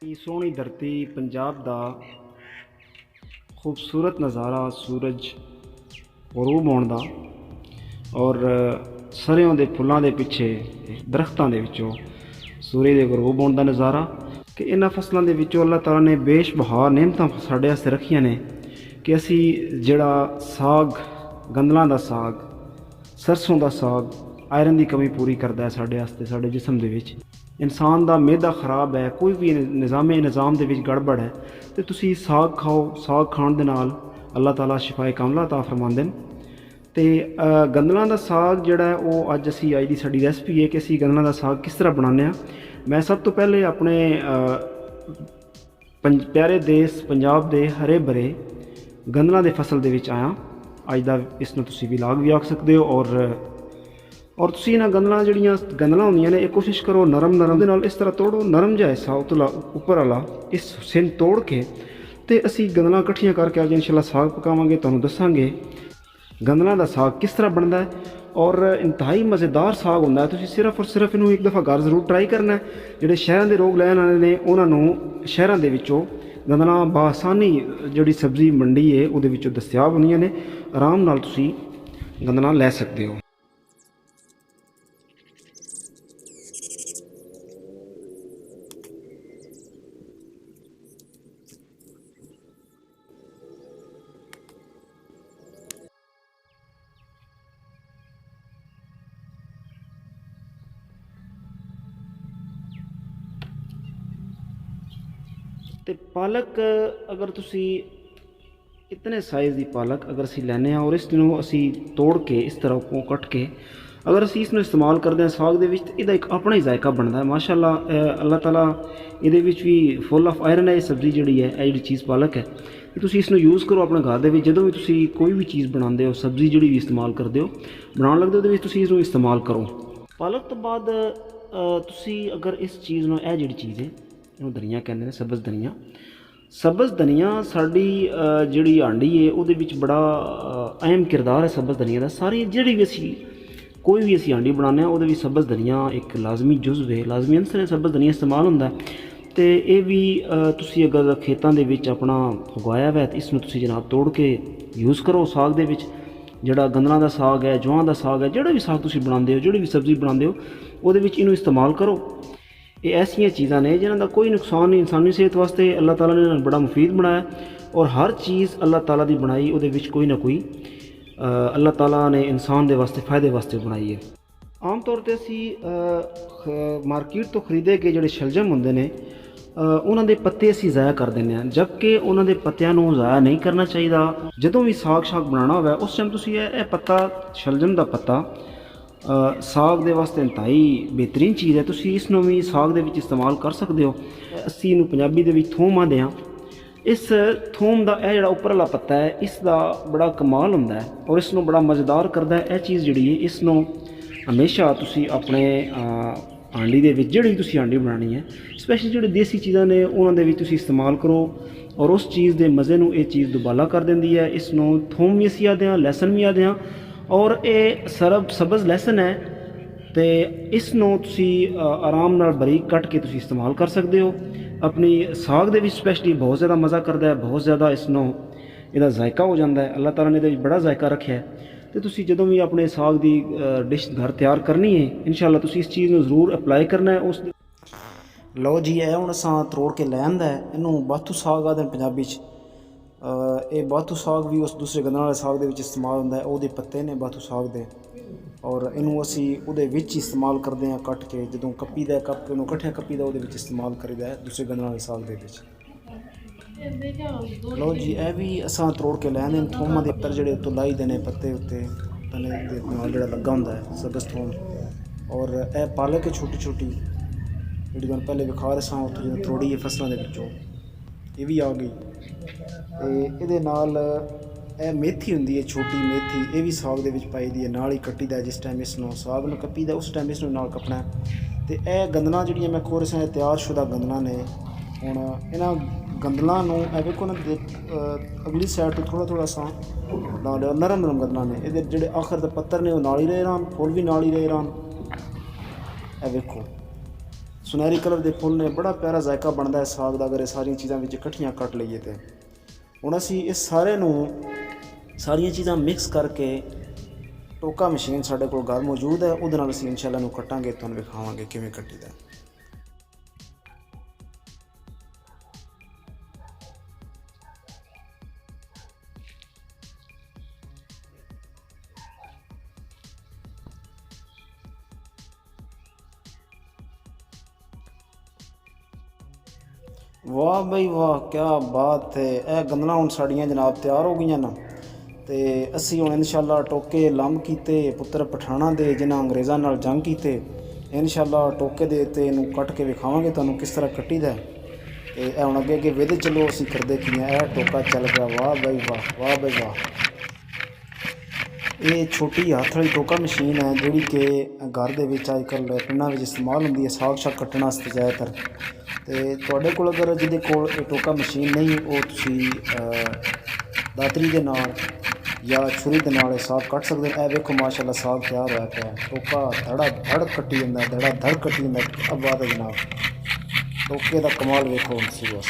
सोहनी धरती पंजाब दा खूबसूरत नज़ारा सूरज गरूब होने दा और सरेआं दे फुल्लां दे पिछे दरख्तां दे विचों सूरज दे गरूब होने दा नज़ारा कि इन्हां फसलां दे विचों अल्लाह ताला ने बेशबहा नेमतां साडे वास्ते रखियां ने कि असी जिहड़ा साग गंदलां दा साग सरसों दा साग आयरन की कमी पूरी करता है साढ़े वास्ते साढ़े जिसम दे विच। इंसान दा मैदा खराब है, कोई भी निज़ाम दे विच गड़बड़ है तो तुसी साग खाओ। साग खाण दे नाल अल्लाह ताला शिफाए कामला अता फरमांदे न। ते गंदलां दा साग जिहड़ा है वो अज दी साडी रेसिपी है कि असी गंदलां दा साग किस तरह बनाने। मैं सब तो पहले अपने प्यारे देश पंजाब दे हरे भरे गंदलां दे फसल दे विच आया। अज दा इसनूं तुसी विलाग भी आख सकदे हो। और तुसी इन्हां गंदलां जिहड़ियां गंदलां होंदियां ने कोशिश करो नरम दे नाल इस तरह तोड़ो, नरम जा हिस्सा उतला उपर वाला इस सिन तोड़ के ते असी गंदलां इकट्ठियां करके अज इंशाअल्लाह साग पकावांगे। तुहानूं दस्सांगे गंदलां दा साग किस तरह बनदा है और इंतहाई मज़ेदार साग हुंदा है। तुसी सिर्फ और सिर्फ इनू एक दफ़ा घर जरूर ट्राई करना है। जिहड़े शहरां दे लोग लैण वाले ने उन्हां नूं शहरां दे विचों गंदलां बासानी जिहड़ी सब्जी मंडी है उहदे विचों दस्तियाब होंदियां ने, आराम नाल तुसी गंदलां लै सकदे हो। तो पालक अगर तुसी इतने साइज़ की पालक अगर असी लैने और इसनूं असी तोड़ के इस तरह को कट के अगर असी इसनूं इस्तेमाल करते हैं साग दे विच ते इहदा एक अपना ही जायका बनता है। माशाअल्लाह अल्लाह ताला इहदे विच भी फुल ऑफ आयरन है। ये सब्जी जिहड़ी है जिहड़ी चीज़ पालक है कि तुसी इसनूं यूज़ करो अपने घर दे विच। जदों भी तुसी कोई भी चीज़ बनाते हो सब्जी जिहड़ी भी इस्तेमाल करते हो बनाउण लगदे हो उहदे विच तुसी इसनूं इस्तेमाल करो। पालक तो बाद तुसी अगर इस चीज़ नूं जिहड़ी चीज़ है इहनूं धनिया कहंदे ने, सब्ज़ धनिया। सब्ज़ धनिया साड़ी जिहड़ी हांडी है उहदे विच बड़ा अहम किरदार है सब्ज़ धनिया दा। सारी जिहड़ी भी असी कोई भी असी हांडी बनाने उहदे विच सब्ज़ धनिया एक लाजमी जुज़व है, लाजमी अंसर है। सब्ज़ धनिया इस्तेमाल हुंदा है तो ये भी तुसी अगर खेतां दे विच अपना उगाया हुआ है तो इसनूं तुसी जनाब तोड़ के यूज़ करो साग दे विच। जिहड़ा गंदलां दा साग है, जवां दा साग है, जिहड़ा भी साग तुसी बनांदे हो, जिहड़ी भी सब्ज़ी बनांदे हो उहदे विच इहनूं इस्तेमाल करो। ये ऐसियां चीज़ां ने जिन्हां दा कोई नुकसान नहीं इंसानी सेहत वास्ते। अल्लाह ताला ने बड़ा मुफीद बनाया और हर चीज़ अल्लाह ताला दी बनाई उहदे विच कोई ना कोई अल्लाह ताला ने इंसान दे वास्ते फ़ायदे वास्ते बनाई है। आम तौर पर असी मार्केट तो खरीदे गए जिहड़े शलजम होंदे ने उन्हां दे पत्ते असी ज़ाया कर दिंदे हां, जबकि उन्हां दे पत्तियां नूं ज़ाया नहीं करना चाहिए। जदों भी साग बनाना होवे उस टाइम तुसी पत्ता शलजम दा पत्ता साग दे वास्ते इंतहाई बेहतरीन चीज़ है। तुसी इसनूं भी साग दे विच इस्तेमाल कर सकदे हो। असी इनूं पंजाबी दे विच थोम आखदे हां। इस थोम दा जिहड़ा उपर वाला पत्ता है इसदा बड़ा कमाल हुंदा है और इसनूं बड़ा मज़ेदार करदा है। चीज़ जिहड़ी है इसनूं हमेशा तुसी अपने हांडी दे विच जिहड़ी भी तुसी हांडी बनानी है स्पैशल जिहड़ी देसी चीज़ां ने उन्हां दे विच तुसी इस्तेमाल करो और उस चीज़ दे मज़े नूं ये चीज़ दुबाला कर दिंदी है। इसनूं थोम भी असी आखदे हां, लहसन भी आखदे हां और ये सब्ज़ लहसन है तो इसनूं तुसी आराम नाल बारीक कट के तुसी इस्तेमाल कर सकते हो अपनी साग दे विच। स्पैशली बहुत ज़्यादा मज़ा करता है, बहुत ज़्यादा इसनूं इहदा जायका हो जाता है। अल्लाह ताला ने इहदे विच बड़ा जायका रखा है। तो तुसी जदों भी अपने साग की डिश घर तैयार करनी है इंशाअल्लाह तुसी इस चीज़ नूं ज़रूर अप्लाई करना है। उस लो जी है हुण असां तरोड़ के लै आंदा है। इनू बाथू साग आखदे पंजाबी च। ये बाथू साग भी उस दूसरे गंदलां वाले साग दे विच इस्तेमाल हुंदा है। उहदे पत्ते ने बाथू साग दे और इनू असी उहदे विच इस्तेमाल करते हैं कट के। जदों कप्पी दा कप इनू कट्ठिया कप्पी दा उहदे विच इस्तेमाल करीदा है दूसरे गंदलां वाले साग दे विच। लो जी ए भी असां तरोड़ के लै आंदे ने। थोमां दे पत्तर जिहड़े उत्तों लाई दे ने पत्ते उत्ते तने दे नाल जिहड़ा लग्गा हुंदा है सब्ज़ थोम। और ए पालक है छोटी छोटी जिहड़ी तुहानूं पहले विखा रहा सां उत्थों जिहड़ी त्रोड़ी है फसलां दे विचों ये भी आ गई। तो ये नाल मेथी हुंदी है छोटी मेथी, ये भी साग दे विच पाई दी है। नाल ही कट्टी दा जिस टाइम इसनूं साग नूं कप्पी दा उस टाइम इसनूं नाल कपना है। तो यह गंदलां जिहड़ियां मैं खोर सां तैयार शुदा गंदलां ने। हुण इन्हां गंदलां नूं वेखो ना अगली साइड तो थोड़ा थोड़ा सा ला लिया। नरम नरम गंदलां ने इहदे जिहड़े आखिर दे पत्तर ने वो नाल ही रहे रहन, फुल भी नाल ही रहे रहन। ए वेखो सुनहरी कलर के फुल ने, बड़ा प्यारा जायका बनता है साग का अगर ये सारिया चीज़ों इकट्ठियाँ कट लीए तो। हुण असी इस सारे सारिया चीज़ां मिक्स करके टोका मशीन साडे कोल घर मौजूद है, उहदे नाल असीं इंशाअल्लाह इहनूं कट्टांगे, तुहानूं विखावांगे किवें कट्टीदा। वाह बई वाह, क्या बात है। यह गंदलां हुण साड़ियां जनाब तैयार हो गई ना, तो असी हुण इंशाअल्लाह टोके लंब कीते पुत्र पठाणा दे जिन्हां अंग्रेज़ां नाल जंग कीते, इंशाअल्लाह टोके दे ते इहनूं कट के विखावांगे तुहानूं किस तरह कट्टीदा है। तो यह हुण अगे अगे विध चलो असीं करदे किवें। यह टोका चल गया, वाह बई वाह, वाह बई वाह। ये छोटी हत्थ वाली टोका मशीन है जिहड़ी कि घर दे विच अजकल पिंडां विच इस्तेमाल हुंदी है साग शाग कट्टण वास्ते ज़्यादातर। तो तुहाडे कोल अगर जिहदे कोल ये टोका मशीन नहीं, वो तुसीं दातरी दे नाल या छुरी दे नाल साग कट सकदे। ए वेखो माशाअल्लाह साग तैयार होया पिया, टोका धड़ा धड़ कट्टी जंदा, धड़ा धड़ कट्टी जंदा। क्या बात है जनाब, टोके दा कमाल वेखो तुसीं बस।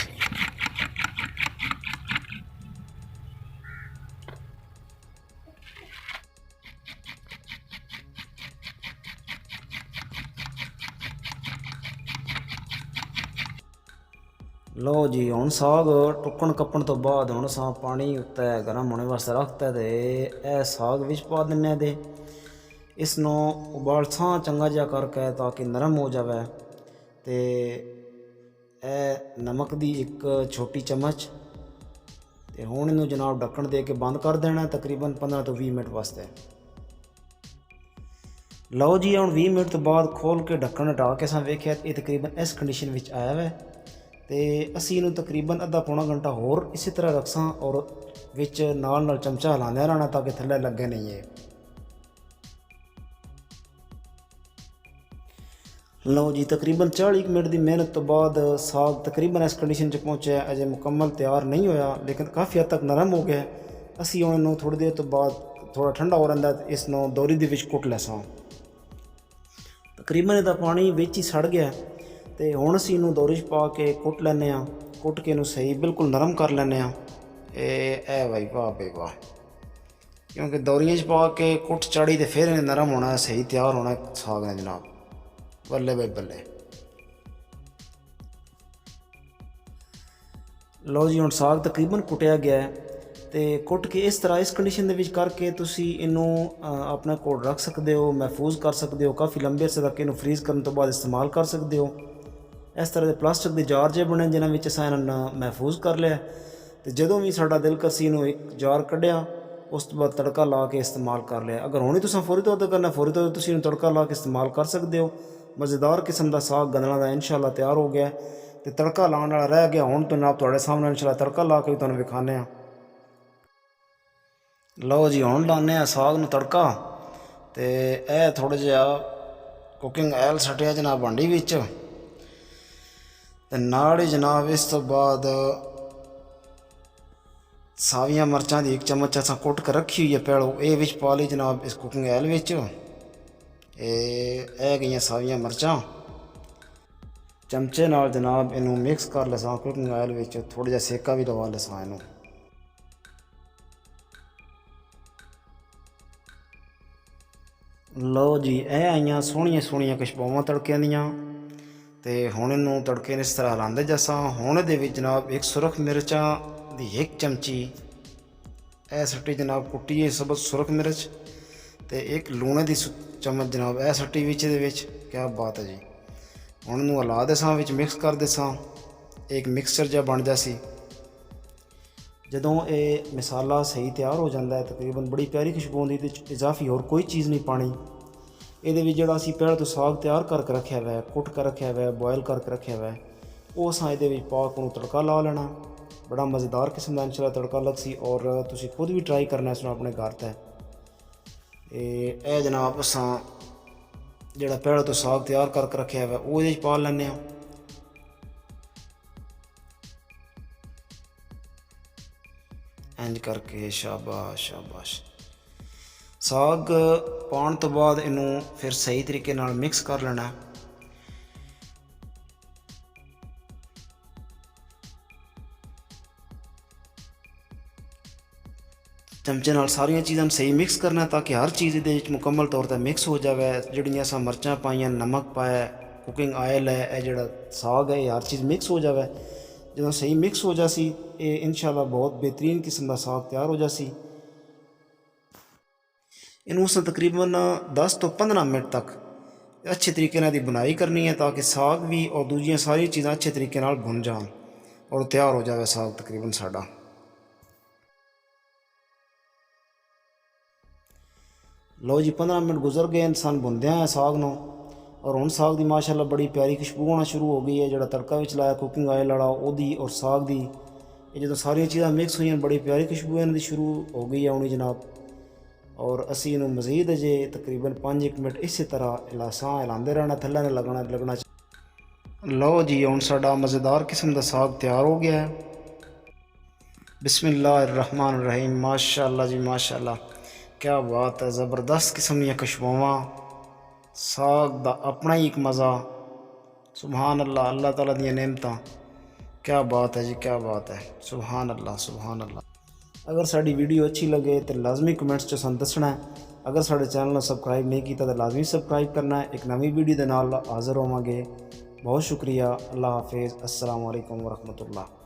लो जी, हुण साग टुकण कप्पण तो बाद हुण असां पानी उत्ते गर्म होने वास्ते रखता है। तो यह साग विच पा दिन्ने ते इसनूं उबालसां चंगा जिहा करके ताकि नरम हो जावे। तो नमक दी एक छोटी चम्मच, तो हुण इनूं जनाब ढक्कण दे के बंद कर देना तकरीबन 15 तो 20 मिनट वास्ते। लो जी, हुण 20 मिनट तो बाद खोल के ढक्कण हटा के असां वेख्या ये तकरीबन इस कंडीशन विच आया वै। तो असी इनू तकरीबन अद्धा पौना घंटा होर इसी तरह रखसां और विच नाल चमचा हिलांदे रहना ताकि थल्ले लगे नहीं है। लो जी, तकरीबन 40 मिनट की मेहनत तो बाद साग तकरीबन इस कंडीशन च पहुँचा। अजे मुकम्मल तैयार नहीं होया लेकिन काफ़ी हद तक नरम हो गया। असी हुण इनू थोड़ी देर तो बाद थोड़ा ठंडा हो रहा है, इसनों दोरी दे विच कुट लैसां। तकरीबन इसदा पानी विच ही सड़ गया। तो हुण असीं इनू दोरी च पा के कुट लैने, कुट के इनू सही बिल्कुल नरम कर लैने। ए भाई वाह बई वाह, क्योंकि दोरियां च पा के कुट चाड़ी तो फिर इन्हें नरम होना, सही तैयार होना साग ने जनाब। बल्ले बई बल्ले। लो जी, हुण साग तकरीबन कुटिया गया है। तो कुट के इस तरह इस कंडीशन के करके तुसी इनू अपने कोल रख सकते हो, महफूज कर सकते हो। काफ़ी लंबे अरसे तक इनू फ्रीज़ करने तो बाद इस्तेमाल कर सकते हो। इस तरह के प्लास्टिक के जार जे बने जिन्होंने असां इन्हां महफूज कर लिया। तो जदों भी साडा दिल करसी इनू एक जार कढ़िया, उस तो बाद तड़का ला के इस्तेमाल कर लिया। अगर हुणे तुसां फौरी तौर पर करना, फौरी तौर पर तुसीं तड़का ला के इस्तेमाल कर सकते हो। मज़ेदार किस्म का साग गंदलां दा इंशाअल्लाह तैयार हो गया। तो तड़का लाने वाला रह गया, हुण तो जनाब तुहाडे सामने इंशाअल्लाह तड़का ला के तुहानूं विखाने। लो जी, हुण लाने साग नूं तड़का। तो यह थोड़ा जिहा कुकिंग ऑयल सटिया जनाब भांडी विच, ते नाल ही जनाब इस तो बाद सावियां मिर्चां दी एक चम्मच असां कुट के रखी हुई है पहलों, ये विच पा ली जनाब इस कुकिंग ऑयल विच। ए गई सावियां मिर्चां चमचे नाल जनाब इनू मिक्स कर लसां कुकिंग ऑयल विच, थोड़ा जिहा सेका भी लवा लसां इनू। लो जी, ए आईयां सोहणियां सोहणियां खुशबूआं तड़कियां दियां। तो हुण इनू तड़के इस तरह हिलांदे जैसा। हुण इहदे विच जनाब एक सुरख मिर्चां दी एक चमची ए सट्टी जनाब कुट्टी है सबज सुरख मिर्च, तो एक लूणे दी चम्मच जनाब ए सट्टी विच इहदे विच। क्या बात है जी। हुण इनू हिला देसां, विच मिक्स कर देसां, एक मिक्सचर जिहा बन जासी। जदों ये मसाला सही तैयार हो जाता है तकरीबन बड़ी प्यारी खुशबू आउंदी, इजाफी होर कोई चीज़ नहीं पानी। ये जिहड़ा असीं पहले तो साग तैयार करके रखा हुआ है, कुट कर रखा हुआ है, बॉयल करके रखा हुआ है, वो असां ये पा के तड़का ला लेना। बड़ा मज़ेदार किस्म का इंशाअल्लाह तड़का लगसी और तुसीं खुद भी ट्राई करना इसनूं अपने घर ते। जनाब असां जिहड़ा पहले तो साग तैयार करके रखा हुआ है वो ये पा लैने। इंज करके शाबाश शाबाश। साग पाउण तो बाद इनू फिर सही तरीके नाल मिक्स कर लेना। ਚਮਚੇ ਨਾਲ ਸਾਰੀਆਂ ਚੀਜ਼ਾਂ ਨੂੰ ਸਹੀ ਮਿਕਸ ਕਰਨਾ ਤਾਂ ਕਿ ਹਰ ਚੀਜ਼ ਇਹਦੇ ਵਿੱਚ ਮੁਕੰਮਲ ਤੌਰ 'ਤੇ ਮਿਕਸ ਹੋ ਜਾਵੇ। ਜਿਹੜੀਆਂ ਅਸਾਂ ਮਿਰਚਾਂ ਪਾਈਆਂ, ਨਮਕ ਪਾਇਆ, ਕੁਕਿੰਗ ਆਇਲ ਹੈ, ਇਹ ਜਿਹੜਾ ਸਾਗ ਹੈ, ਇਹ ਹਰ ਚੀਜ਼ ਮਿਕਸ ਹੋ ਜਾਵੇ। ਜਦੋਂ ਸਹੀ ਮਿਕਸ ਹੋ ਜਾਸੀ ਇਹ ਇਨਸ਼ਾਅੱਲਾ ਬਹੁਤ ਬਿਹਤਰੀਨ ਕਿਸਮ ਦਾ ਸਾਗ ਤਿਆਰ ਹੋ ਜਾਸੀ। ਇਹਨੂੰ ਅਸਾਂ ਤਕਰੀਬਨ 10 ਤੋਂ 15 ਮਿੰਟ ਤੱਕ ਅੱਛੇ ਤਰੀਕੇ ਨਾਲ ਦੀ ਬੁਣਾਈ ਕਰਨੀ ਹੈ ਤਾਂ ਕਿ ਸਾਗ ਵੀ ਔਰ ਦੂਜੀਆਂ ਸਾਰੀਆਂ ਚੀਜ਼ਾਂ ਅੱਛੇ ਤਰੀਕੇ ਨਾਲ ਭੁੰਨ ਜਾਣ ਔਰ ਤਿਆਰ ਹੋ ਜਾਵੇ ਸਾਗ ਤਕਰੀਬਨ ਸਾਡਾ। ਲਓ ਜੀ 15 ਮਿੰਟ ਗੁਜ਼ਰ ਗਏ ਇਨਸਾਨ ਭੁੰਨਦਿਆਂ ਹੈ ਸਾਗ ਨੂੰ ਔਰ ਹੁਣ ਸਾਗ ਦੀ ਮਾਸ਼ਾਅੱਲਾ ਬੜੀ ਪਿਆਰੀ ਖੁਸ਼ਬੂ ਆਉਣਾ ਸ਼ੁਰੂ ਹੋ ਗਈ ਹੈ। ਜਿਹੜਾ ਤੜਕਾ ਵਿੱਚ ਲਾਇਆ ਕੁਕਿੰਗ ਆਇਲ ਵਾਲਾ ਉਹਦੀ ਔਰ ਸਾਗ ਦੀ, ਇਹ ਜਦੋਂ ਸਾਰੀਆਂ ਚੀਜ਼ਾਂ ਮਿਕਸ ਹੋਈਆਂ ਬੜੀ ਪਿਆਰੀ ਖੁਸ਼ਬੂ ਇਹਨਾਂ ਦੀ ਸ਼ੁਰੂ ਹੋ ਗਈ ਆਉਣੀ ਜਨਾਬ। ਔਰ ਅਸੀਂ ਇਹਨੂੰ ਮਜ਼ੀਦ ਅਜੇ ਤਕਰੀਬਨ 5-1 ਮਿੰਟ ਇਸੇ ਤਰ੍ਹਾਂ ਹਿਲਾਉਂਦੇ ਰਹਿਣਾ, ਥੱਲੇ ਨੇ ਲੱਗਣਾ। ਲਓ ਜੀ ਹੁਣ ਸਾਡਾ ਮਜ਼ੇਦਾਰ ਕਿਸਮ ਦਾ ਸਾਗ ਤਿਆਰ ਹੋ ਗਿਆ ਹੈ। ਬਿਸमिल्लाहिर्रहमान रहीम। माशाअल्लाह जी माशाअल्लाह, क्या बात है। ज़बरदस्त किस्म ਦੀਆਂ ਖੁਸ਼ਬੂਆਂ, ਸਾਗ ਦਾ ਆਪਣਾ ਹੀ ਇੱਕ ਮਜ਼ਾ। ਸੁਭਾਨ ਅੱਲਾ, ਅੱਲਾਹ ਤਾਲਾ ਦੀਆਂ ਨਿਅਮਤਾਂ। क्या बात है जी, क्या बात है। सुभान अल्लाह, सुभान अल्लाह। अगर साड़ी वीडियो अच्छी लगे तो लाजमी कमेंट्स च सन दसना है। अगर साढ़े चैनल सबसक्राइब नहीं किया तो लाजमी सबसक्राइब करना है। एक नवी वीडियो के नाल हाज़िर होवांगे। बहुत शुक्रिया। अल्लाह हाफिज़। अस्सलाम वालेकुम वरहमतुल्लाह।